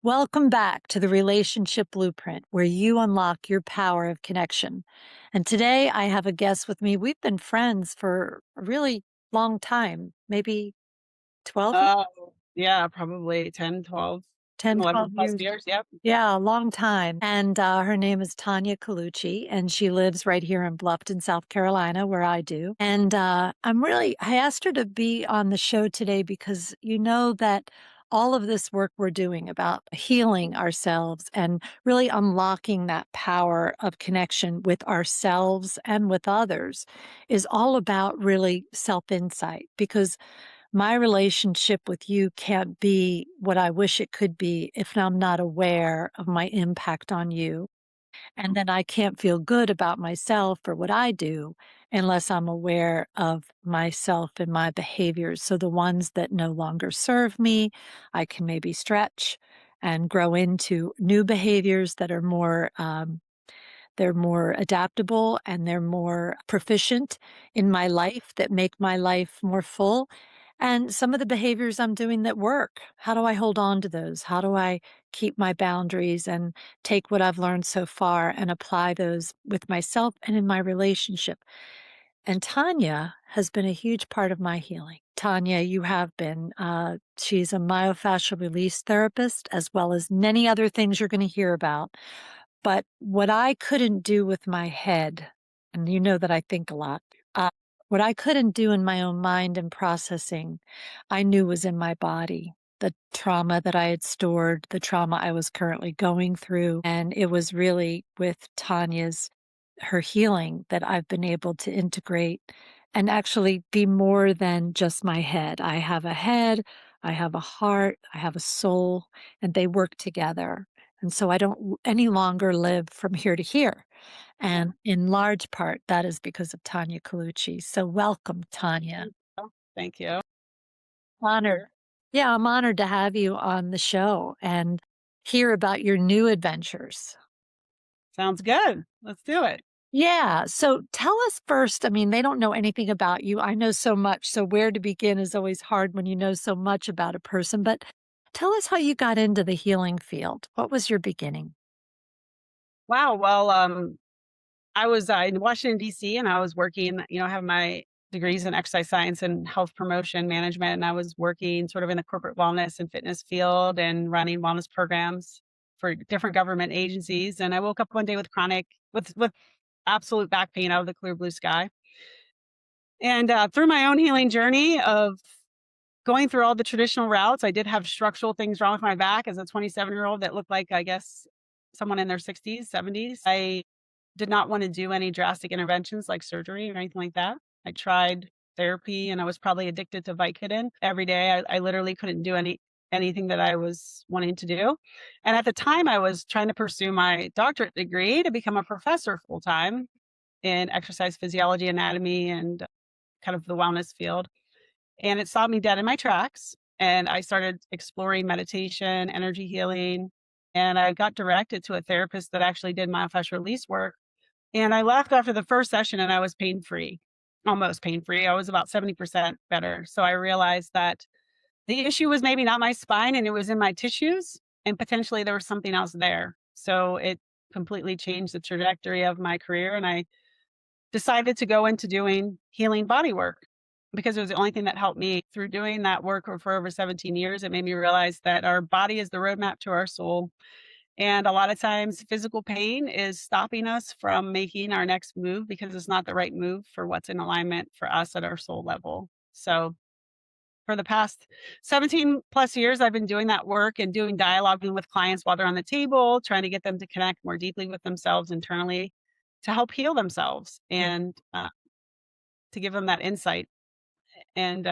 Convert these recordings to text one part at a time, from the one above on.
Welcome back to the Relationship Blueprint, where you unlock your power of connection. And today I have a guest with me. We've been friends for a really long time, maybe 12, Oh, yeah, probably 10, 12, 10, 11 twelve plus years. years, yep. Yeah, a long time. And her name is Tanya Colucci, and she lives right here in Bluffton, South Carolina, where I do. And I asked her to be on the show today because you know that all of this work we're doing about healing ourselves and really unlocking that power of connection with ourselves and with others is all about really self insight because my relationship with you can't be what I wish it could be if I'm not aware of my impact on you. And then I can't feel good about myself or what I do unless I'm aware of myself and my behaviors. So the ones that no longer serve me, I can maybe stretch and grow into new behaviors that are they're more adaptable and they're more proficient in my life that make my life more full. And some of the behaviors I'm doing that work, how do I hold on to those? How do I keep my boundaries and take what I've learned so far and apply those with myself and in my relationship? And Tanya has been a huge part of my healing. Tanya, you have been. She's a myofascial release therapist, as well as many other things you're going to hear about. But what I couldn't do with my head, and you know that I think a lot, uh, what I couldn't do in my own mind and processing, I knew was in my body. The trauma that I had stored, the trauma I was currently going through. And it was really with her healing that I've been able to integrate and actually be more than just my head. I have a head, I have a heart, I have a soul, and they work together. And so I don't any longer live from here to here. And in large part, that is because of Tanya Colucci. So welcome, Tanya. Oh, thank you. Honored. Yeah, I'm honored to have you on the show and hear about your new adventures. Sounds good. Let's do it. Yeah. So tell us first. I mean, they don't know anything about you. I know so much. So where to begin is always hard when you know so much about a person. But tell us how you got into the healing field. What was your beginning? Wow. Well, I was in Washington, D.C., and I was working, I have my degrees in exercise science and health promotion management. And I was working sort of in the corporate wellness and fitness field and running wellness programs for different government agencies. And I woke up one day with with absolute back pain out of the clear blue sky. And through my own healing journey of going through all the traditional routes, I did have structural things wrong with my back as a 27-year-old that looked like, I guess, someone in their 60s, 70s. I did not want to do any drastic interventions like surgery or anything like that. I tried therapy and I was probably addicted to Vicodin every day. I literally couldn't do anything that I was wanting to do. And at the time I was trying to pursue my doctorate degree to become a professor full time in exercise physiology, anatomy, and kind of the wellness field. And it stopped me dead in my tracks. And I started exploring meditation, energy healing, and I got directed to a therapist that actually did myofascial release work. And I left after the first session and I was pain free, almost pain free. I was about 70% better. So I realized that the issue was maybe not my spine and it was in my tissues, and potentially there was something else there. So it completely changed the trajectory of my career. And I decided to go into doing healing body work because it was the only thing that helped me through doing that work for over 17 years. It made me realize that our body is the roadmap to our soul. And a lot of times, physical pain is stopping us from making our next move because it's not the right move for what's in alignment for us at our soul level. So, for the past 17 plus years, I've been doing that work and doing dialoguing with clients while they're on the table, trying to get them to connect more deeply with themselves internally to help heal themselves and to give them that insight. And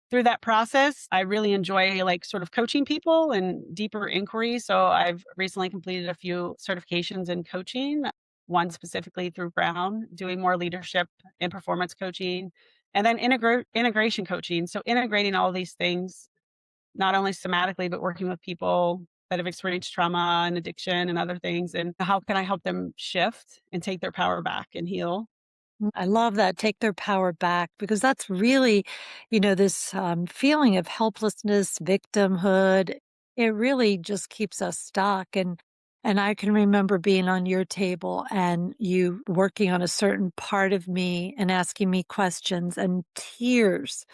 through that process, I really enjoy like sort of coaching people and deeper inquiry. So I've recently completed a few certifications in coaching, one specifically through Brown, doing more leadership and performance coaching, and then integration coaching. So integrating all these things, not only somatically, but working with people that have experienced trauma and addiction and other things. And how can I help them shift and take their power back and heal? I love that. Take their power back because that's really, this feeling of helplessness, victimhood. It really just keeps us stuck, and I can remember being on your table and you working on a certain part of me and asking me questions and tears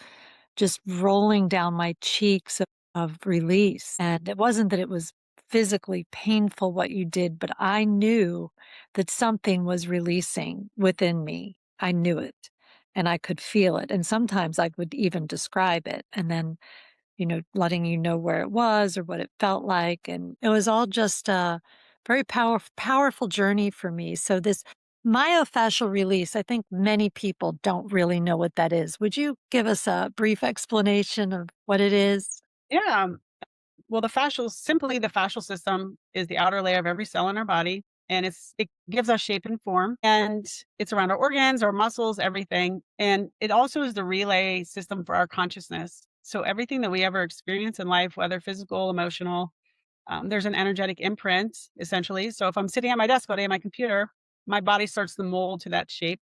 just rolling down my cheeks of release. And it wasn't that it was physically painful what you did, but I knew that something was releasing within me. I knew it and I could feel it. And sometimes I would even describe it. And then letting you know where it was or what it felt like. And it was all just a very powerful journey for me. So this myofascial release, I think many people don't really know what that is. Would you give us a brief explanation of what it is? Yeah. Well, the fascial system is the outer layer of every cell in our body, and it gives us shape and form, and it's around our organs, our muscles, everything. And it also is the relay system for our consciousness. So everything that we ever experience in life, whether physical, emotional, there's an energetic imprint essentially. So if I'm sitting at my desk all day at my computer, my body starts to mold to that shape.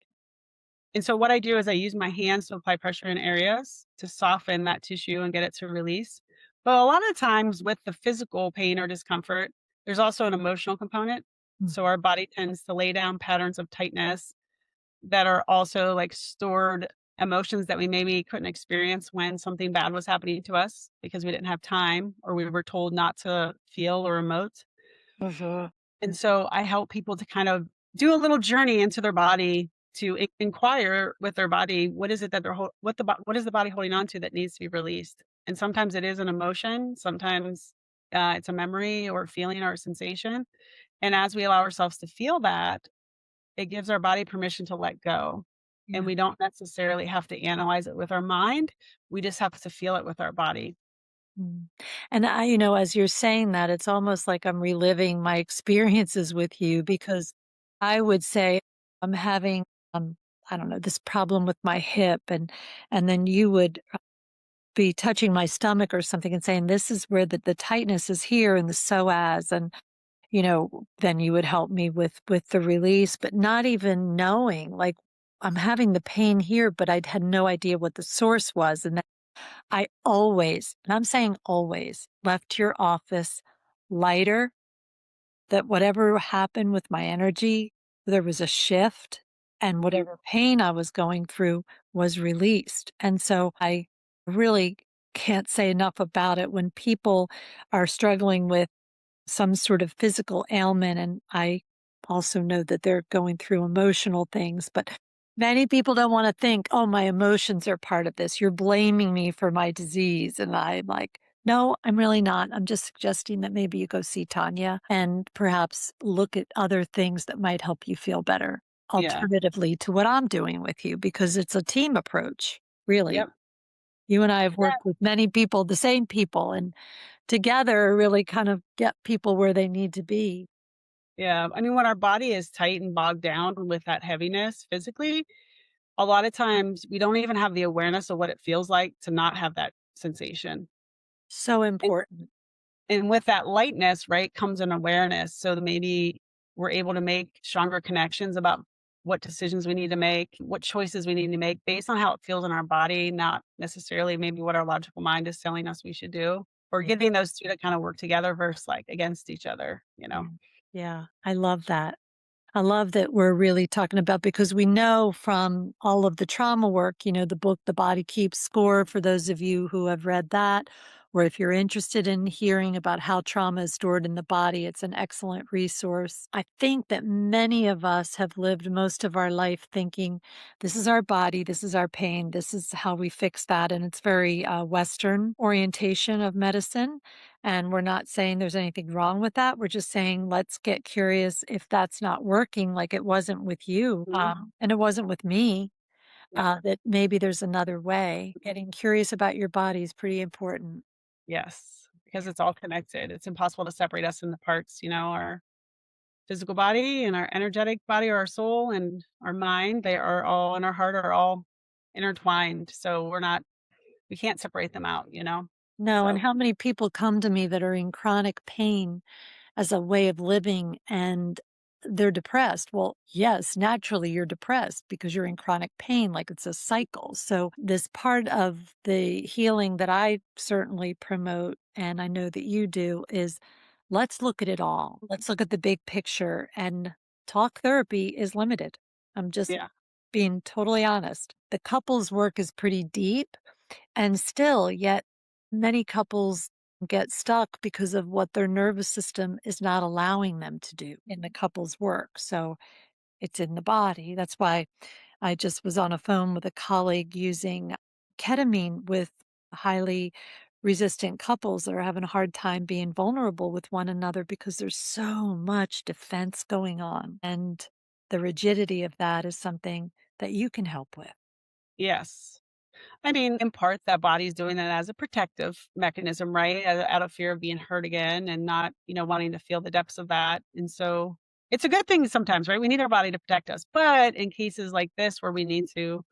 And so what I do is I use my hands to apply pressure in areas to soften that tissue and get it to release. But a lot of times with the physical pain or discomfort, there's also an emotional component. Mm. So our body tends to lay down patterns of tightness that are also like stored emotions that we maybe couldn't experience when something bad was happening to us because we didn't have time or we were told not to feel or emote. Mhm. And so I help people to kind of do a little journey into their body to inquire with their body, what is it that what is the body holding on to that needs to be released? And sometimes it is an emotion, sometimes it's a memory or a feeling or a sensation. And as we allow ourselves to feel that, it gives our body permission to let go. And Yeah. we don't necessarily have to analyze it with our mind. We just have to feel it with our body. Mm. And as you're saying that, it's almost like I'm reliving my experiences with you because I would say I'm having, I don't know, this problem with my hip, and then you would be touching my stomach or something and saying, "This is where the tightness is here in the psoas," and then you would help me with the release, but not even knowing, like I'm having the pain here, but I had no idea what the source was, and I always, and I'm saying always, left your office lighter, that whatever happened with my energy, there was a shift, and Mhm. whatever pain I was going through was released. And so I really can't say enough about it when people are struggling with some sort of physical ailment, and I also know that they're going through emotional things, but many people don't wanna think, "Oh, my emotions are part of this. You're blaming me for my disease," and I'm like, "No, I'm really not. I'm just suggesting that maybe you go see Tanya and perhaps look at other things that might help you feel better, Yeah. alternatively to what I'm doing with you," because it's a team approach, really. Yep. You and I have worked with many people, the same people, and together really kind of get people where they need to be. Yeah, I mean, when our body is tight and bogged down with that heaviness physically, a lot of times we don't even have the awareness of what it feels like to not have that sensation. So And important. and with that lightness, right, comes an awareness. So that maybe we're able to make stronger connections about what decisions we need to make, what choices we need to make based on how it feels in our body, not necessarily maybe what our logical mind is telling us we should do. Or Yeah, getting those two to kind of work together versus like against each other, you yeah. know? Yeah, I love that. I love that we're really talking about because we know from all of the trauma work, the book The Body Keeps Score, for those of you who have read that, or if you're interested in hearing about how trauma is stored in the body, it's an excellent resource. I think that many of us have lived most of our life thinking, this is our body, this is our pain, this is how we fix that. And it's very Western orientation of medicine. And we're not saying there's anything wrong with that. We're just saying, let's get curious if that's not working, like it wasn't with you, Mhm. and it wasn't with me, Yep. that maybe there's another way. Getting curious about your body is pretty important. Yes, because it's all connected. It's impossible to separate us in the parts, our physical body and our energetic body or our soul and our mind, they are all and our heart are all intertwined. So we can't separate them out. No, and So how many people come to me that are in chronic pain as a way of living, and they're depressed. Well, yes, naturally you're depressed because you're in chronic pain, like it's a cycle. So, this part of the healing that I certainly promote, and I know that you do, is let's look at it all. Let's look at the big picture. And talk therapy is limited. I'm just Yeah. being totally honest. The couples work is pretty deep, and still, yet many couples get stuck because of what their nervous system is not allowing them to do in the couple's work. So it's in the body. That's why I just was on a phone with a colleague using ketamine with highly resistant couples that are having a hard time being vulnerable with one another because there's so much defense going on. And the rigidity of that is something that you can help with. Yes. I mean, in part, that body's doing that as a protective mechanism, right? Out of fear of being hurt again and not, wanting to feel the depths of that. And so it's a good thing sometimes, right? We need our body to protect us. But in cases like this, where we need to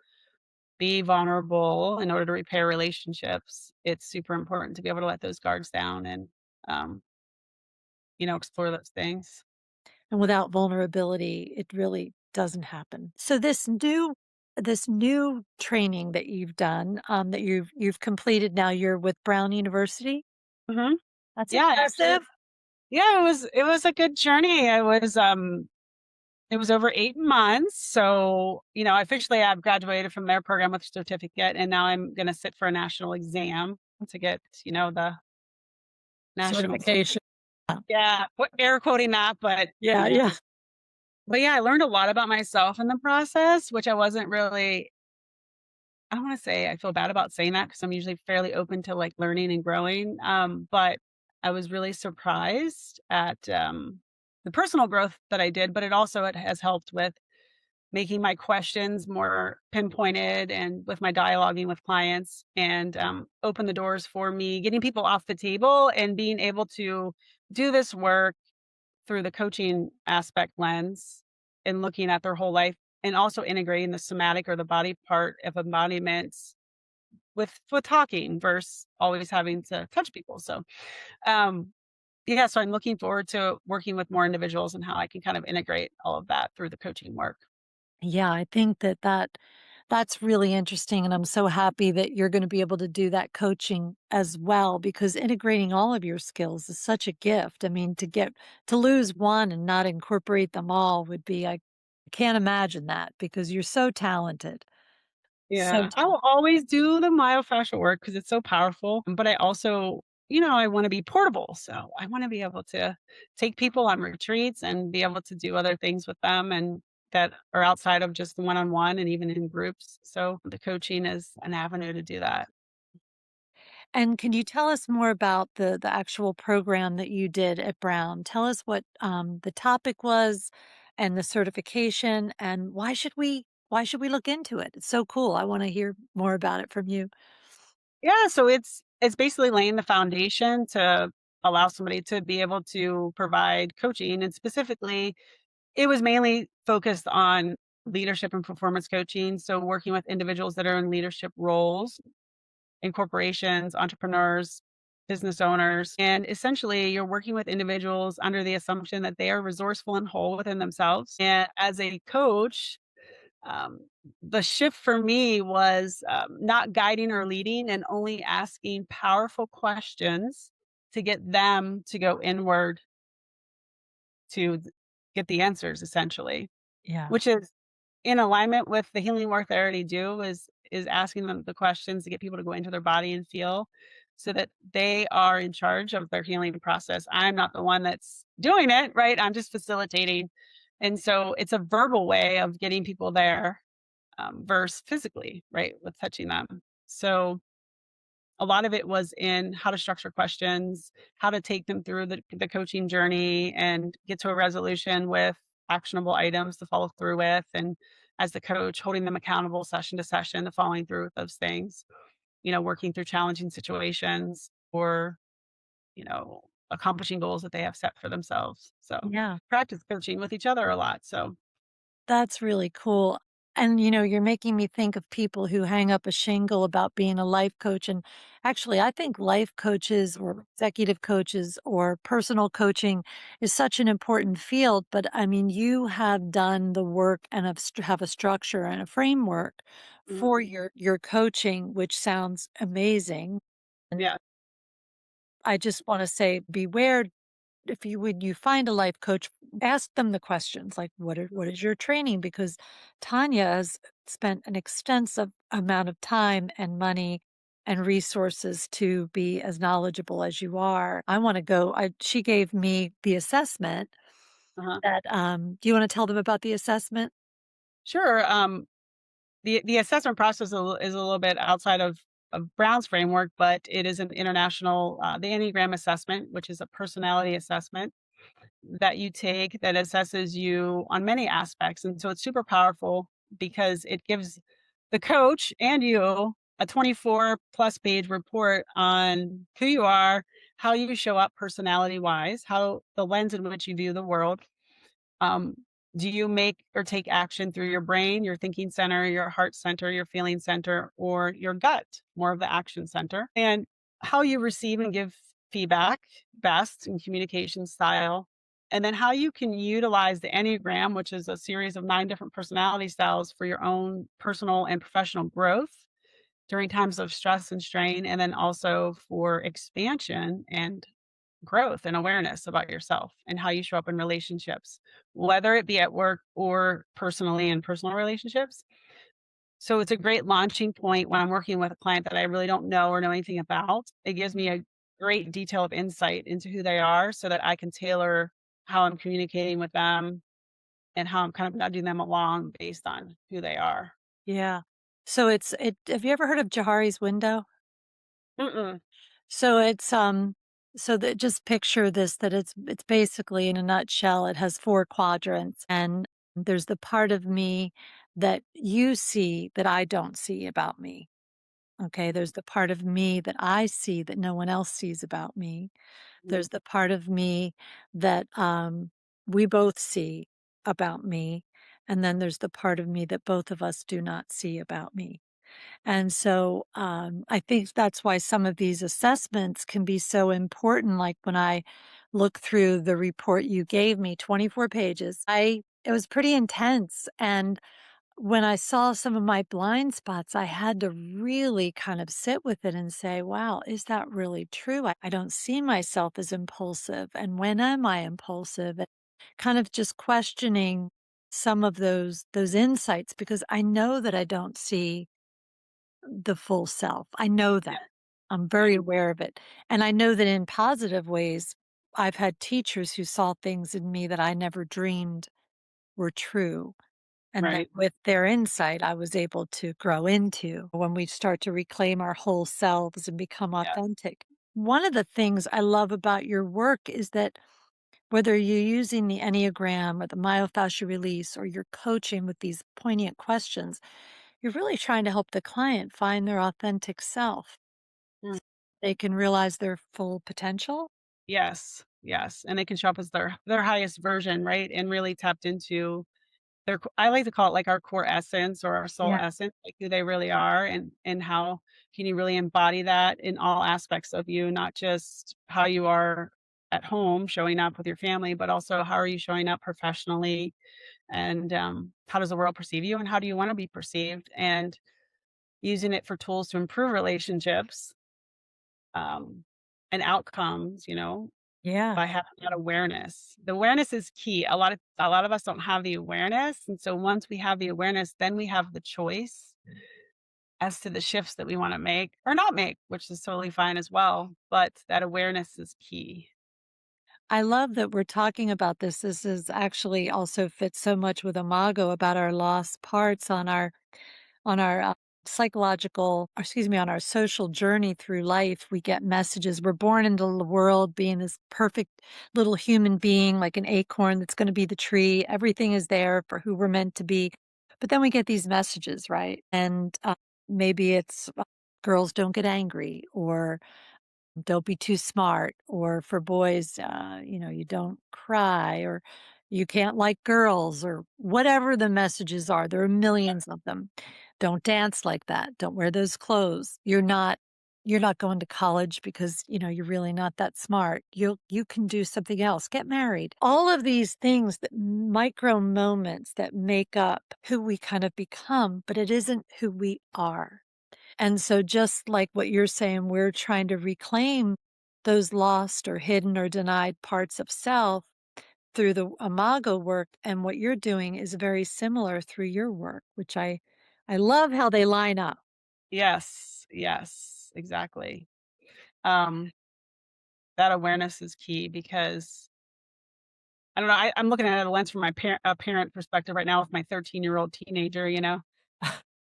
be vulnerable in order to repair relationships, it's super important to be able to let those guards down and, um, explore those things. And without vulnerability, it really doesn't happen. So this new training that you've done, that you've completed now, you're with Brown University? Hmm. That's Yeah, actually, impressive. yeah, it was a good journey. It was over 8 months. So, officially I've graduated from their program with a certificate, and now I'm gonna sit for a national exam to get, the national cer. Certification. Yeah, air quoting that, but, Yeah, yeah. yeah, I learned a lot about myself in the process, which I wasn't really. I don't wanna say I feel bad about saying that because 'cause I'm usually fairly open to, like, learning and growing, but I was really surprised at, the personal growth that I did, but it has helped with making my questions more pinpointed and with my dialoguing with clients and, open the doors for me, getting people off the table and being able to do this work through the coaching aspect lens and looking at their whole life and also integrating the somatic or the body part of embodiments with talking versus always having to touch people. So, um, yeah, so I'm looking forward to working with more individuals and how I can kind of integrate all of that through the coaching work. Yeah, I think that's really interesting, and I'm so happy that you're gonna be able to do that coaching as well because integrating all of your skills is such a gift. I mean, to lose one and not incorporate them all would be I can't imagine that because you're so talented. So Yeah, I will always do the myofascial work because it's so powerful, but I also, I wanna be portable, so I wanna be able to take people on retreats and be able to do other things with them and that are outside of just the one-on-one and even in groups, so the coaching is an avenue to do that. and can you tell us more about the actual program that you did at Brown? Tell us what, the topic was and the certification, and why should we look into it? It's so cool. I wanna hear more about it from you. Yeah, so it's basically laying the foundation to allow somebody to be able to provide coaching, and specifically, it was mainly focused on leadership and performance coaching, so working with individuals that are in leadership roles in corporations, entrepreneurs, business owners, and essentially, you're working with individuals under the assumption that they are resourceful and whole within themselves, and as a coach, um, the shift for me was, not guiding or leading and only asking powerful questions to get them to go inward to get the answers essentially, Yeah. which is in alignment with the healing work they already do is asking them the questions to get people to go into their body and feel so that they are in charge of their healing process. I'm not the one that's doing it, right? I'm just facilitating. And so it's a verbal way of getting people there versus physically, right, with touching them. So a lot of it was in how to structure questions, how to take them through the coaching journey and get to a resolution with actionable items to follow through with. And as the coach, holding them accountable session to session to following through with those things, working through challenging situations or, accomplishing goals that they have set for themselves. So Yeah. practice coaching with each other a lot. So That's really cool. And, you're making me think of people who hang up a shingle about being a life coach. And actually, I think life coaches or executive coaches or personal coaching is such an important field. But I mean, you have done the work and have a structure and a framework Mhm. for your coaching, which sounds amazing. And Yeah. I just want to say, beware if you when you find a life coach, ask them the questions like, what is your training? Because Tanya has spent an extensive amount of time and money and resources to be as knowledgeable as you are. I want to go. She gave me the assessment Uh-huh. that do you want to tell them about the assessment? Sure. The assessment process is a little bit outside of Brown's framework, but it is an international the Enneagram assessment, which is a personality assessment that you take that assesses you on many aspects. And so it's super powerful because it gives the coach and you a 24 plus page report on who you are, how you show up personality wise, how the lens in which you view the world. Um, do you make or take action through your brain, your thinking center, your heart center, your feeling center, or your gut, more of the action center? And how you receive and give feedback best in communication style. And then how you can utilize the Enneagram, which is a series of 9 different personality styles for your own personal and professional growth during times of stress and strain, and then also for expansion and growth and awareness about yourself and how you show up in relationships, whether it be at work or personally in personal relationships. So it's a great launching point when I'm working with a client that I really don't know or know anything about. It gives me a great detail of insight into who they are so that I can tailor how I'm communicating with them and how I'm kind of nudging them along based on who they are. Yeah. So have you ever heard of Johari's window? Mm-mm. So so that just picture this, that it's basically in a nutshell, it has 4 quadrants, and there's the part of me that you see that I don't see about me. Okay, there's the part of me that I see that no one else sees about me. Mhm. There's the part of me that we both see about me, and then there's the part of me that both of us do not see about me. And so I think that's why some of these assessments can be so important. Like when I look through the report you gave me, 24 pages, it was pretty intense. And when I saw some of my blind spots, I had to really kind of sit with it and say, wow, is that really true? I don't see myself as impulsive. And when am I impulsive? And kind of just questioning some of those insights, because I know that I don't see the full self. I know Yeah. that. I'm very Yeah. aware of it. And I know that in positive ways, I've had teachers who saw things in me that I never dreamed were true. And that Right. with their insight, I was able to grow into when we start to reclaim our whole selves and become Yeah. authentic. One of the things I love about your work is that whether you're using the Enneagram or the myofascial release or you're coaching with these poignant questions, you're really trying to help the client find their authentic self. Mm. They can realize their full potential. Yes. Yes. And they can show up as their highest version, right? And really tapped into I like to call it like our core essence or our soul Yeah. essence, like who they really are and how can you really embody that in all aspects of you, not just how you are at home showing up with your family, but also how are you showing up professionally and how does the world perceive you and how do you want to be perceived and using it for tools to improve relationships um, and outcomes, Yeah. by having that awareness. The awareness is key. A lot of us don't have the awareness, and so once we have the awareness, then we have the choice as to the shifts that we wanna make or not make, which is totally fine as well, but that awareness is key. I love that we're talking about this. This is actually also fits so much with Imago about our lost parts on our psychological, or excuse me, on our social journey through life. We get messages. We're born into the world being this perfect little human being, like an acorn that's going to be the tree. Everything is there for who we're meant to be. But then we get these messages, right? And maybe it's girls don't get angry, or don't be too smart, or for boys, you don't cry, or You can't like girls or whatever the messages are. There are millions of them. Don't dance like that. Don't wear those clothes. You're not going to college because, you're really not that smart. You can do something else. Get married. All of these things that micro moments that make up who we kind of become, but it isn't who we are. And so just like what you're saying, we're trying to reclaim those lost or hidden or denied parts of self through the imago work, and what you're doing is very similar through your work, which I love how they line up. Yes, yes, exactly. Um, that awareness is key because I don't know, I'm looking at it a lens from my parent perspective right now with my 13-year-old teenager,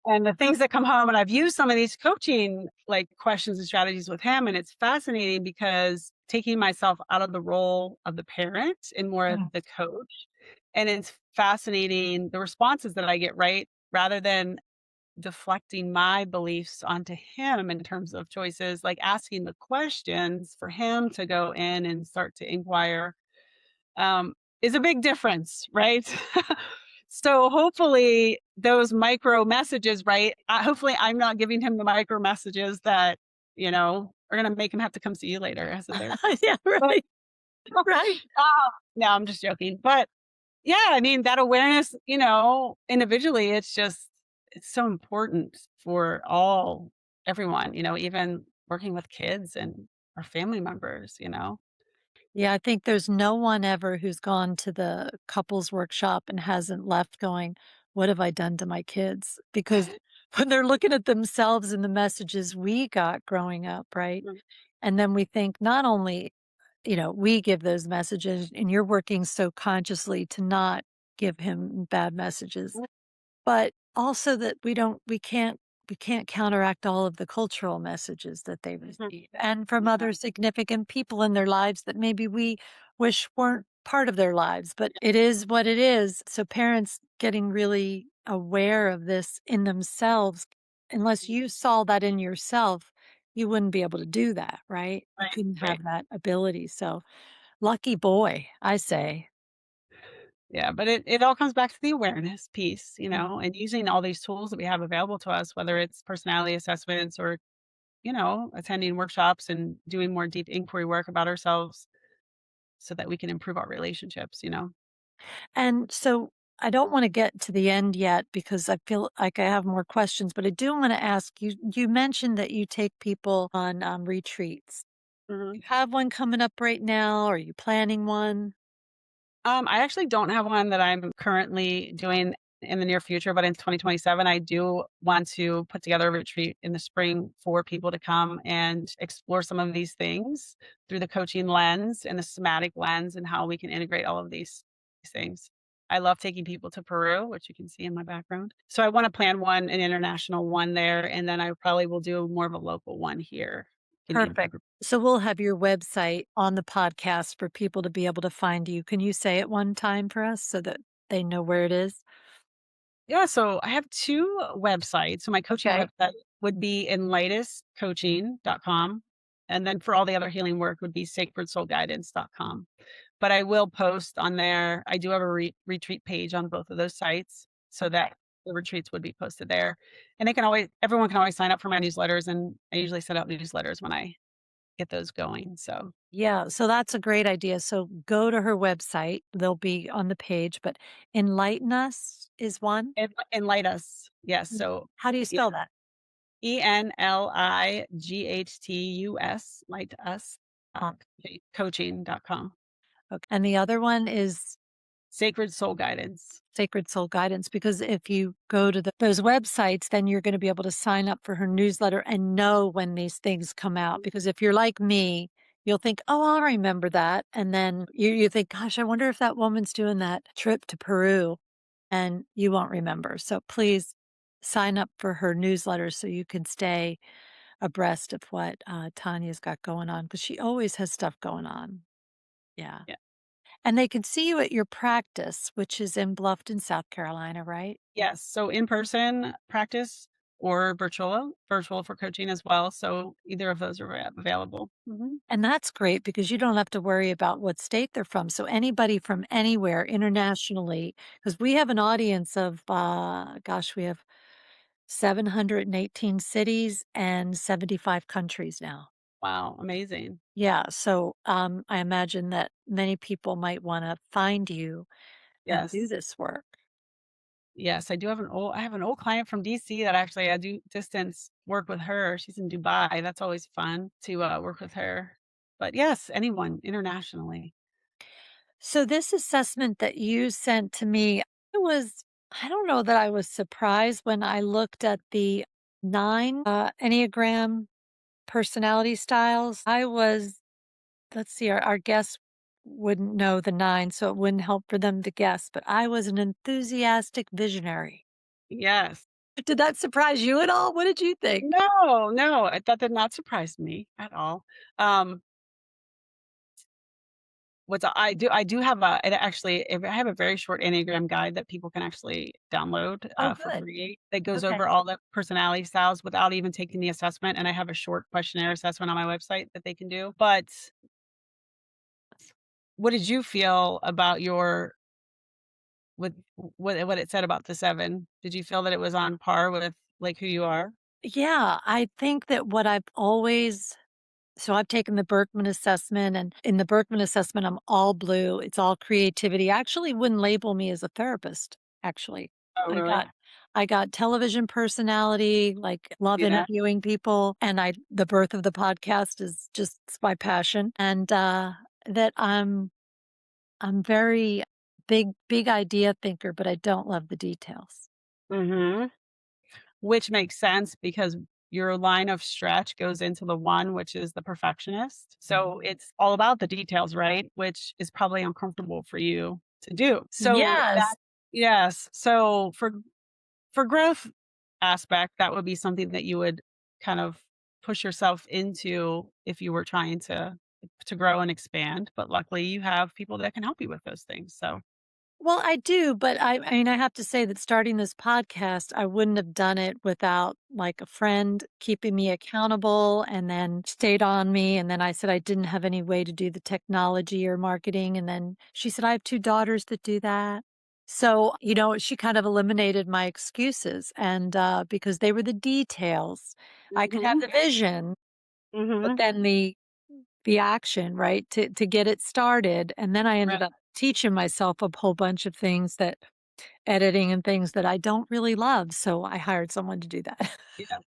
and the things that come home, and I've used some of these coaching, like, questions and strategies with him, and it's fascinating because taking myself out of the role of the parent and more of Yeah. the coach, and it's fascinating the responses that I get, right? Rather than deflecting my beliefs onto him in terms of choices, like, asking the questions for him to go in and start to inquire, um, is a big difference, right? So hopefully those micro messages, right? Hopefully I'm not giving him the micro messages that, are going to make him have to come see you later as a therapist. Yeah, But right, right. no, I'm just joking. But yeah, I mean, that awareness, individually, it's so important for everyone, even working with kids and our family members. Yeah, I think there's no one ever who's gone to the couples workshop and hasn't left going, "What have I done to my kids?" Because when they're looking at themselves and the messages we got growing up, right? Mm, And then we think not only, we give those messages and you're working so consciously to not give him bad messages, but also that we can't counteract all of the cultural messages that they mhm. receive and from Yeah, other significant people in their lives that maybe we wish weren't part of their lives, but it is what it is. So parents getting really aware of this in themselves, unless you saw that in yourself, you wouldn't be able to do that, right? You right, couldn't right. have that ability. So lucky boy, I say. Yeah, but it all comes back to the awareness piece, and using all these tools that we have available to us, whether it's personality assessments or, attending workshops and doing more deep inquiry work about ourselves so that we can improve our relationships. And so I don't want to get to the end yet because I feel like I have more questions, but I do want to ask you. You mentioned that you take people on retreats. Mhm. You have one coming up right now? Are you planning one? I actually don't have one that I'm currently doing in the near future, but in 2027, I do want to put together a retreat in the spring for people to come and explore some of these things through the coaching lens and the somatic lens and how we can integrate all of these things. I love taking people to Peru, which you can see in my background. So I want to plan an international one there, and then I probably will do more of a local one here in Perfect. Vancouver. So we'll have your website on the podcast for people to be able to find you. Can you say it one time for us so that they know where it is? Yeah, so I have 2 websites. So my coaching Okay. website would be enlightencoaching.com, and then for all the other healing work would be sacredsoulguidance.com. But I will post on there. I do have a retreat page on both of those sites so Okay. that the retreats would be posted there. And everyone can always sign up for my newsletters, and I usually send out newsletters when I get those going. So Yeah, so that's a great idea. So go to her website. They'll be on the page, but Enlighten Us is one. enlighten us. Yes. Mm. So How do you spell that? ENLIGHTUS, light us, Um, coaching.com. okay. And the other one is Sacred Soul Guidance. Sacred Soul Guidance, because if you go to those websites, then you're going to be able to sign up for her newsletter and know when these things come out. Because if you're like me, you'll think, oh, I'll remember that. And then you think, gosh, I wonder if that woman's doing that trip to Peru, and you won't remember. So please sign up for her newsletter so you can stay abreast of what Tanya's got going on because she always has stuff going on. Yeah. Yeah. And they can see you at your practice, which is in Bluffton, South Carolina, right? Yes. So in person practice or virtual for coaching as well. So either of those are available. And that's great because you don't have to worry about what state they're from. So anybody from anywhere internationally, because we have an audience of, gosh, we have 718 cities and 75 countries now. Wow, amazing. Yeah. So I imagine that many people might want to find you and do Yes. this work. Yes, I have an old client from DC that actually I do distance work with her. She's in Dubai. That's always fun to work with her. But yes, anyone internationally. So this assessment that you sent to me, I don't know that I was surprised when I looked at the 9 Enneagram personality styles. Let's see, our guests wouldn't know the 9, so it wouldn't help for them to guess, but I was an enthusiastic visionary. Yes. Did that surprise you at all? What did you think? No, no, that did not surprise me at all. Um, I do have a, it actually, I have a very short Enneagram guide that people can actually download Oh, for good. free that goes Okay. over all the personality styles without even taking the assessment. And I have a short questionnaire assessment on my website that they can do. But what did you feel about your with what it said about the 7? Did you feel that it was on par with, like, who you are? Yeah, I think that what I've always so I've taken the Berkman assessment, and in the Berkman assessment, I'm all blue. It's all creativity. I actually wouldn't label me as a therapist, actually. Oh, I really? got I got television personality, like love See that? interviewing people, and I the birth of the podcast is just it's my passion. And that I'm very big idea thinker, but I don't love the details. Mhm. Which makes sense because your line of stretch goes into the 1, which is the perfectionist. So it's all about the details, right? Which is probably uncomfortable for you to do. So that Yes. yes. So for growth aspect, that would be something that you would kind of push yourself into if you were trying to grow and expand, but luckily you have people that can help you with those things. So, Well, I do, but I mean, I have to say that starting this podcast, I wouldn't have done it without like a friend keeping me accountable and then stayed on me. And then I said I didn't have any way to do the technology or marketing. And then she said, I have 2 daughters that do that. So, she kind of eliminated my excuses. And because they were the details, I could have mhm, the vision, but mhm, then the action, right, to get it started, and then I right, ended up teaching myself a whole bunch of things that editing and things that I don't really love, so I hired someone to do that. yeah.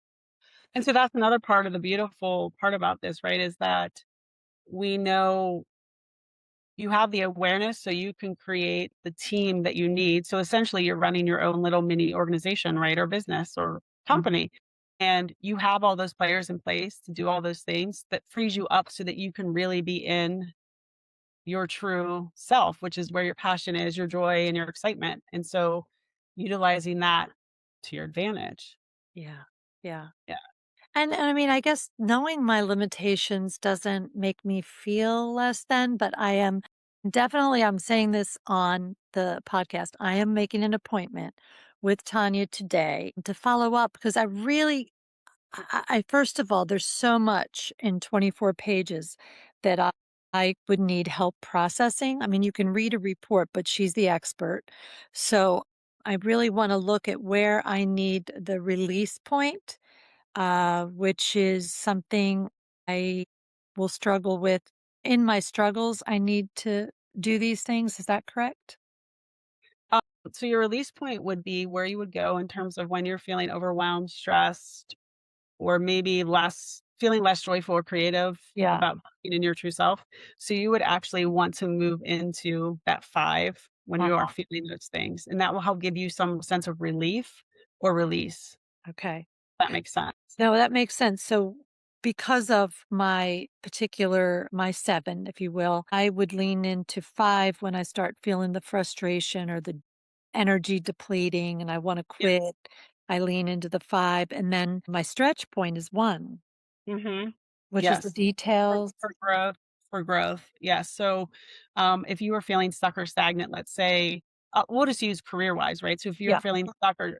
And so that's another part of the beautiful part about this, right? Is that we know you have the awareness so you can create the team that you need. So essentially, you're running your own little mini organization, right? Or business or Mm. company. And you have all those players in place to do all those things that frees you up so that you can really be in your true self, which is where your passion is, your joy, and your excitement. And so utilizing that to your advantage. Yeah, yeah. Yeah. And I mean, I guess knowing my limitations doesn't make me feel less than, but I'm saying this on the podcast. I am making an appointment with Tanya today to follow up because first of all, there's so much in 24 pages that I would need help processing. I mean, you can read a report, but she's the expert. So I really want to look at where I need the release point, which is something I will struggle with. In my struggles, I need to do these things. Is that correct? Um, so your release point would be where you would go in terms of when you're feeling overwhelmed, stressed, or maybe less joyful or creative Yeah. about being in your true self. So you would actually want to move into that 5 when you are Uh-huh. feeling those things, and that will help give you some sense of relief or release. Okay. That makes sense. No, that makes sense. So because of my 7, if you will, I would lean into 5 when I start feeling the frustration or the energy depleting and I want to Yes. quit. I lean into the 5. And then my stretch point is 1, Mhm. which is the Yes. For details. for growth for growth, yes. So, if you were feeling stuck or stagnant, let's say, we'll just use career-wise, right? So if you're Yeah. feeling stuck or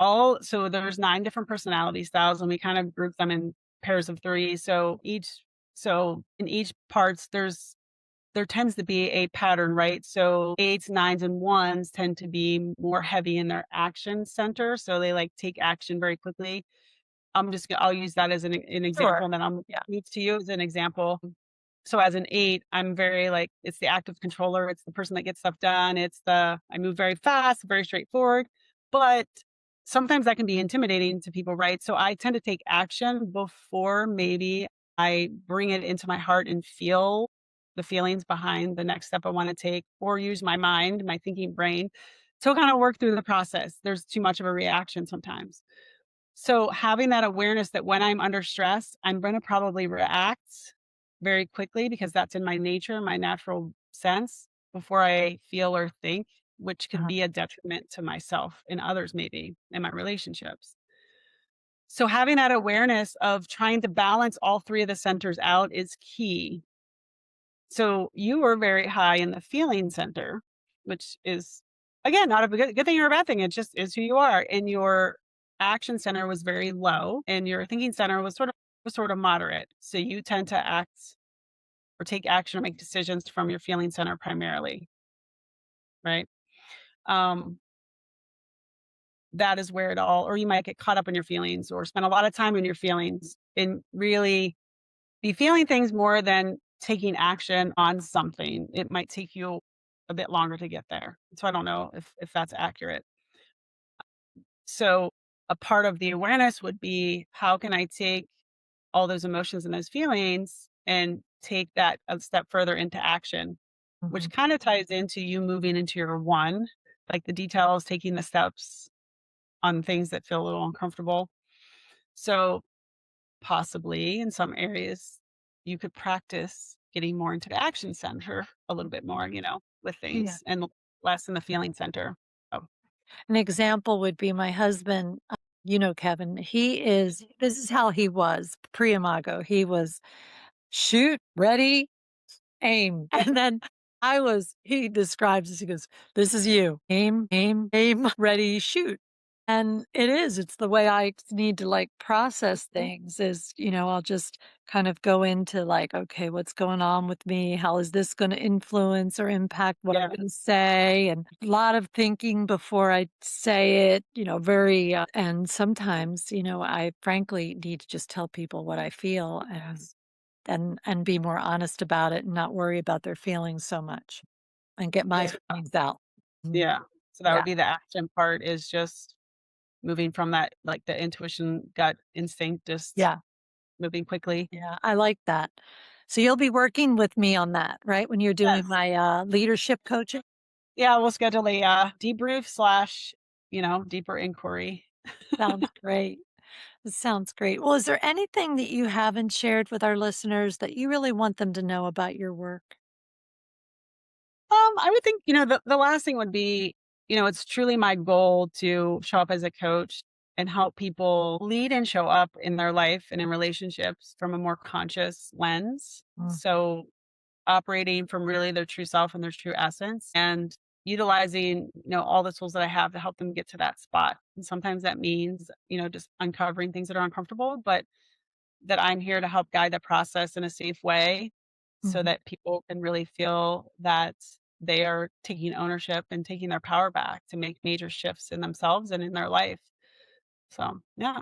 so there's 9 different personality styles, and we kind of group them in pairs of 3. So in each parts, there tends to be a pattern, right? So 8s, 9s, and 1s tend to be more heavy in their action center, so they, like, take action very quickly. I'll use that as an Sure. example, and then I'm Yeah. move to you as an example. So as an 8, I'm very, like, it's the active controller, it's the person that gets stuff done, I move very fast, very straightforward, but sometimes that can be intimidating to people, right? So I tend to take action before maybe I bring it into my heart and feel the feelings behind the next step I wanna take, or use my mind, my thinking brain to kinda work through the process. There's too much of a reaction sometimes. So having that awareness that when I'm under stress, I'm going to probably react very quickly because that's in my nature, my natural sense before I feel or think, which could Uh-huh. be a detriment to myself and others, maybe in my relationships. So having that awareness of trying to balance all 3 of the centers out is key. So you were very high in the feeling center, which is, again, not a good thing or a bad thing. It just is who you are. And your action center was very low, and your thinking center was sort of moderate. So you tend to act or take action or make decisions from your feeling center primarily, right? Um, that is where it all, or you might get caught up in your feelings or spend a lot of time in your feelings and really be feeling things more than taking action on something. It might take you a bit longer to get there. So I don't know if that's accurate. So a part of the awareness would be, how can I take all those emotions and those feelings and take that a step further into action, which Mhm. kind of ties into you moving into your one, like the details, taking the steps on things that feel a little uncomfortable. So possibly in some areas, you could practice getting more into the action center a little bit more, with Yeah. things, and less in the feeling center. Oh, An example would be my husband, Kevin. This is how he was pre-imago. He was shoot, ready, aim. And then he describes this, he goes, "This is you. Aim, aim, aim, ready, shoot." And it's the way I need to like process things is, I'll just kind of go into like, okay, what's going on with me? How is this going to influence or impact what I'm yeah, going to say? And a lot of thinking before I say it, and sometimes, I frankly need to just tell people what I feel yes, and be more honest about it and not worry about their feelings so much and get my yeah, feelings out. Mm. yeah. So that Yeah. would be the action part, is just moving from that, like the intuition, gut instinct, just Yeah. moving quickly. Yeah. I like that. So you'll be working with me on that, right? When you're doing Yes. my leadership coaching? Yeah, we'll schedule a debrief slash, deeper inquiry. Sounds great. It sounds great. Well, is there anything that you haven't shared with our listeners that you really want them to know about your work? I would think, the last thing would be, it's truly my goal to show up as a coach and help people lead and show up in their life and in relationships from a more conscious lens. Mm. So operating from really their true self and their true essence, and utilizing, all the tools that I have to help them get to that spot. And sometimes that means, just uncovering things that are uncomfortable, but that I'm here to help guide the process in a safe way so Mhm. that people can really feel that they are taking ownership and taking their power back to make major shifts in themselves and in their life. So, yeah.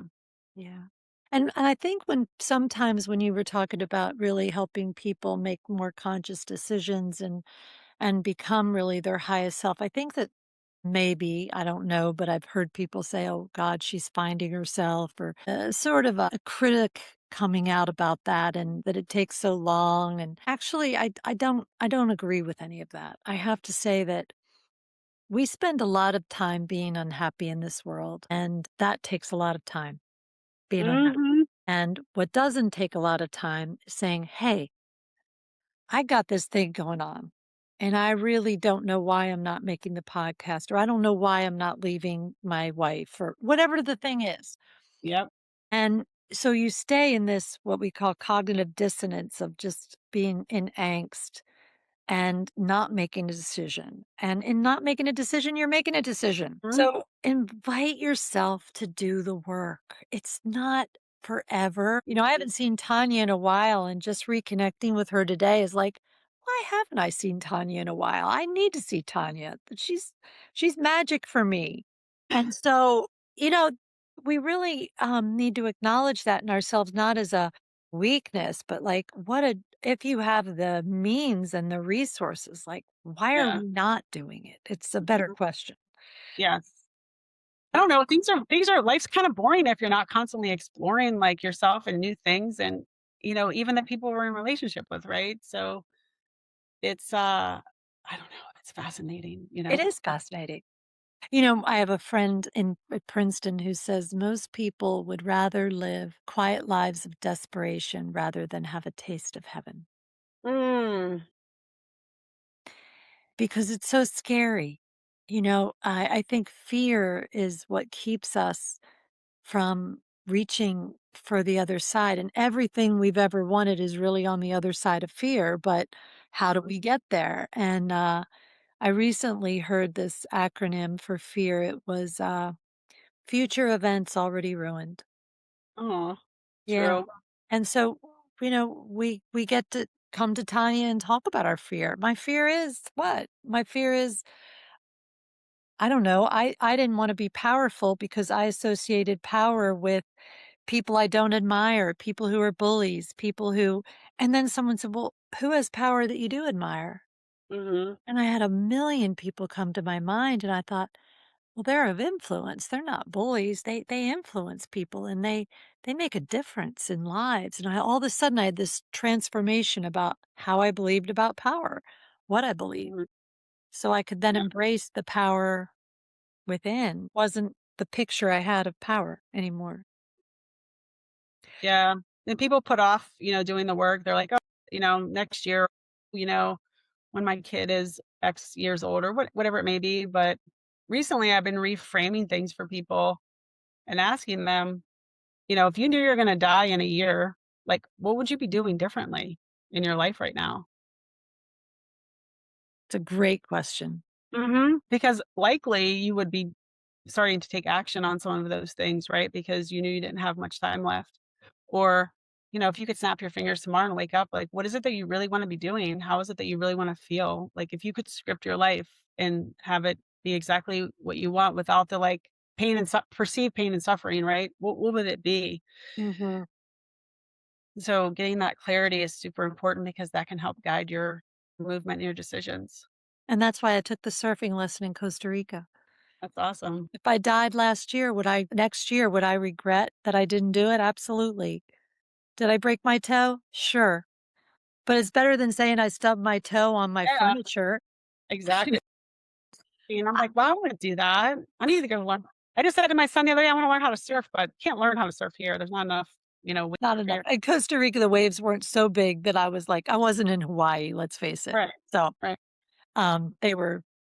Yeah. And I think sometimes when you were talking about really helping people make more conscious decisions and become really their highest self, I think that maybe, I don't know, but I've heard people say, "Oh God, she's finding herself," or sort of a critic coming out about that and that it takes so long. And actually, I don't agree with any of that. I have to say that we spend a lot of time being unhappy in this world, and that takes a lot of time being unhappy. Mhm. And what doesn't take a lot of time is saying, "Hey, I got this thing going on, and I really don't know why I'm not making the podcast, or I don't know why I'm not leaving my wife," or whatever the thing is. Yep. And so you stay in this, what we call cognitive dissonance of just being in angst. and not making a decision. And in not making a decision, you're making a decision. Mhm. So invite yourself to do the work. It's not forever. I haven't seen Tanya in a while, and just reconnecting with her today is like, why haven't I seen Tanya in a while? I need to see Tanya. She's magic for me. And so, you know, we really need to acknowledge that in ourselves, not as a weakness, but like, if you have the means and the resources, like, why are Yeah. we not doing it? It's a better Mhm. question. Yes. I don't know, things are life's kind of boring if you're not constantly exploring, like, yourself and new things and, even the people we're in relationship with, right? So, it's, I don't know, it's fascinating, you It know? is fascinating. I have a friend in at Princeton who says most people would rather live quiet lives of desperation rather than have a taste of heaven Mm. because it's so scary. I think fear is what keeps us from reaching for the other side. And everything we've ever wanted is really on the other side of fear. But how do Mhm. we get there? And I recently heard this acronym for fear. It was future events already ruined. Aw, Yeah. true. And so, we get to come to Tanya and talk about our fear. My fear is what? My fear is I don't know. I didn't want to be powerful because I associated power with people I don't admire, people who are bullies, people who and then someone said, "Well, who has power that you do admire?" Mhm. And I had a million people come to my mind, and I thought, "Well, they're of influence. They're not bullies. They influence people, and they make a difference in lives." And all of a sudden, I had this transformation about how I believed about power, what I believed, Mhm. so I could then Yeah. embrace the power within. Wasn't the picture I had of power anymore. Yeah. And people put off, doing the work. They're like, "Oh, next year, you know, when my kid is X years old," or whatever it may be, but recently I've been reframing things for people and asking them, if you knew you're gonna die in a year, like, what would you be doing differently in your life right now? It's a great question. Because likely you would be starting to take action on some of those things, right? Because you knew you didn't have much time left. Or, if you could snap your fingers tomorrow and wake up, like, what is it that you really want to be doing? How is it that you really want to feel? Like, if you could script your life and have it be exactly what you want without the like perceived pain and suffering, right? What would it be? Mhm. So, getting that clarity is super important because that can help guide your movement and your decisions. And that's why I took the surfing lesson in Costa Rica. That's awesome. If I died last year, next year, would I regret that I didn't do it? Absolutely. Did I break my toe? Sure. But it's better than saying I stubbed my toe on my Yeah, furniture. exactly. And I'm like, "Well, I wanna do that. I need to go learn." I just said to my son the other day, "I wanna learn how to surf," but can't learn how to surf here. There's not enough, wind Not enough. here. In Costa Rica, the waves weren't so big that I was like I wasn't in Hawaii, let's face it. Right, So, right.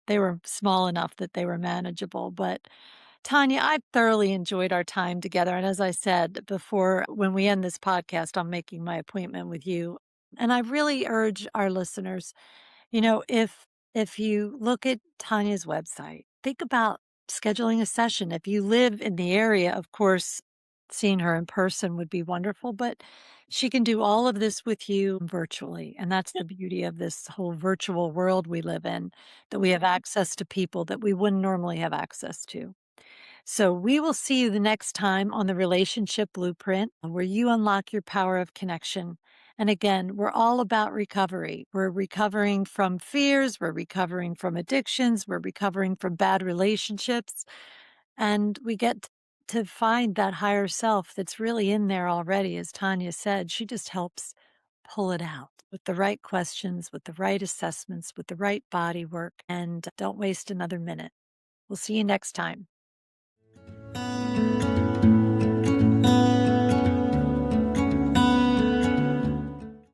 they were small enough that they were manageable, but Tanya, I thoroughly enjoyed our time together, and as I said before, when we end this podcast, I'm making my appointment with you, and I really urge our listeners, if you look at Tanya's website, think about scheduling a session. If you live in the area, of course, seeing her in person would be wonderful, but she can do all of this with you virtually. And that's Yeah, the beauty of this whole virtual world we live in, that we have mhm. access to people that we wouldn't normally have access to. So we will see you the next time on the Relationship Blueprint, where you unlock your power of connection. And again, we're all about recovery. We're recovering from fears, we're recovering from addictions, we're recovering from bad relationships. And we get to find that higher self that's really in there already. As Tanya said, she just helps pull it out with the right questions, with the right assessments, with the right body work. And don't waste another minute. We'll see you next time.